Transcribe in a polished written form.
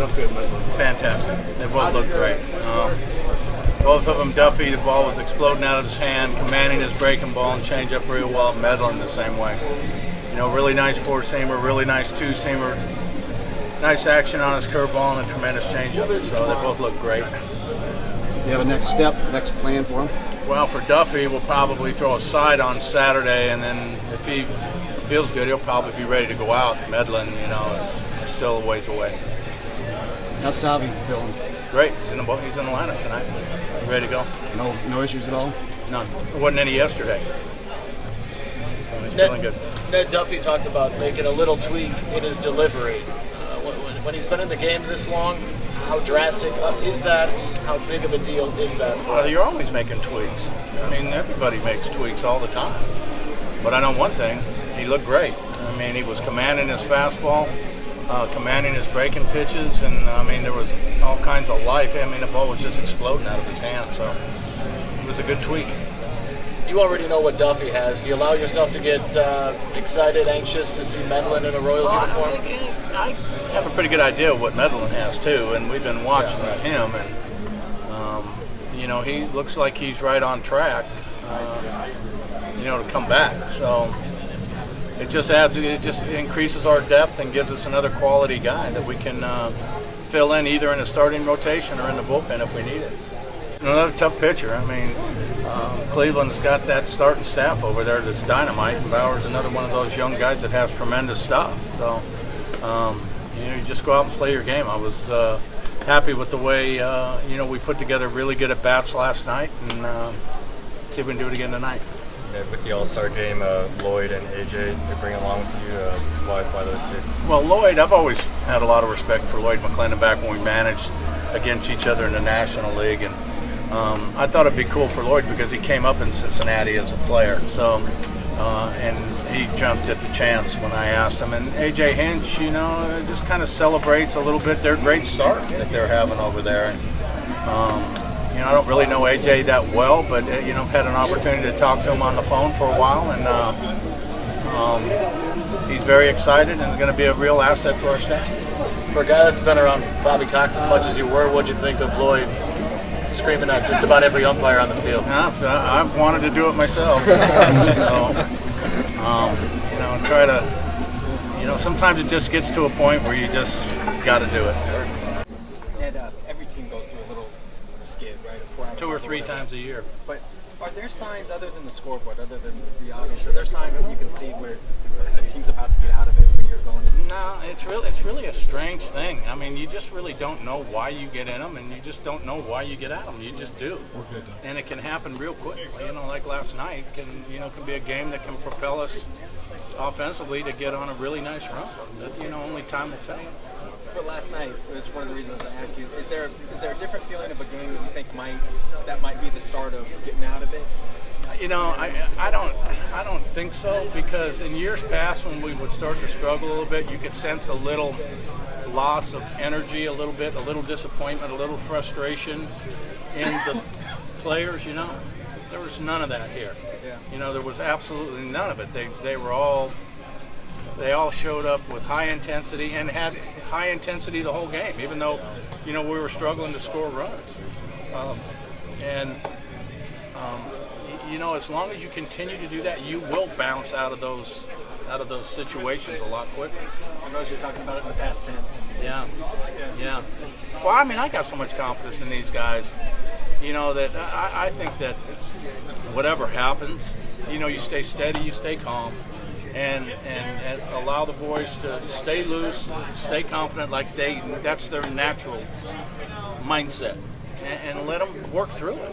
look good, Medlen? Fantastic. They both look great. Both of them, Duffy, the ball was exploding out of his hand, commanding his breaking ball and change up real well. Medlen the same way. You know, really nice four-seamer, really nice two-seamer, nice action on his curveball and a tremendous changeup. So they both look great. Do you have a next step, next plan for him? Well, for Duffy, we'll probably throw a side on Saturday, and then if he feels good, he'll probably be ready to go out. Medlen, you know, is still a ways away. How's Salvi feeling? Great. He's in the lineup tonight. Ready to go. No issues at all? None. There wasn't any yesterday. So he's feeling good. Ned Duffy talked about making a little tweak in his delivery. When he's been in the game this long, how drastic is that? How big of a deal is that for him? Well, you're always making tweaks. I mean, everybody makes tweaks all the time. But I know one thing, he looked great. I mean, he was commanding his fastball, commanding his breaking pitches, and I mean, there was all kinds of life. I mean, the ball was just exploding out of his hand, so it was a good tweak. You already know what Duffy has. Do you allow yourself to get excited, anxious to see Medlen in a Royals uniform? I have a pretty good idea of what Medlen has too, and we've been watching him, and you know, he looks like he's right on track, you know, to come back. So it just increases our depth and gives us another quality guy that we can fill in either in a starting rotation or in the bullpen if we need it. Another tough pitcher. I mean, Cleveland's got that starting staff over there that's dynamite, and Bauer's another one of those young guys that has tremendous stuff. So, you know, you just go out and play your game. I was happy with the way, you know, we put together really good at-bats last night, and see if we can do it again tonight. Yeah, with the All-Star game, Lloyd and AJ, they bring along with you. Why those two? Well, Lloyd, I've always had a lot of respect for Lloyd McClendon back when we managed against each other in the National League, and I thought it'd be cool for Lloyd because he came up in Cincinnati as a player. So, and he jumped at the chance when I asked him. And AJ Hinch, you know, just kind of celebrates a little bit their great start that they're having over there. And, you know, I don't really know AJ that well, but you know, I've had an opportunity to talk to him on the phone for a while, and he's very excited and is going to be a real asset to our staff. For a guy that's been around Bobby Cox as much as you were, what'd you think of Lloyd's screaming at just about every umpire on the field? I've wanted to do it myself. So, you know, try to, you know, sometimes it just gets to a point where you just got to do it. Ned, every team goes through a little skid, right? 2 or 3 times a year. But are there signs other than the scoreboard, other than the obvious? Are there signs that you can see where a team's about to get out of it when you're going? No, it's really a strange thing. I mean, you just really don't know why you get in them, and you just don't know why you get out of them. You just do, and it can happen real quick. You know, like last night, can be a game that can propel us offensively to get on a really nice run. But, you know, only time will tell. But last night was one of the reasons I asked you. Is there a different feeling of a game that you think might be the start of getting out of it? You know, I don't think so, because in years past when we would start to struggle a little bit, you could sense a little loss of energy, a little disappointment, a little frustration in the players. You know, there was none of that here. Yeah. You know, there was absolutely none of it. They all showed up with high intensity and had high intensity the whole game, even though, you know, we were struggling to score runs. You know, as long as you continue to do that, you will bounce out of those situations a lot quicker. I notice you're talking about it in the past tense. Yeah. Well, I mean, I got so much confidence in these guys, you know, that I think that whatever happens, you know, you stay steady, you stay calm, and allow the boys to stay loose, stay confident, that's their natural mindset, and let them work through it.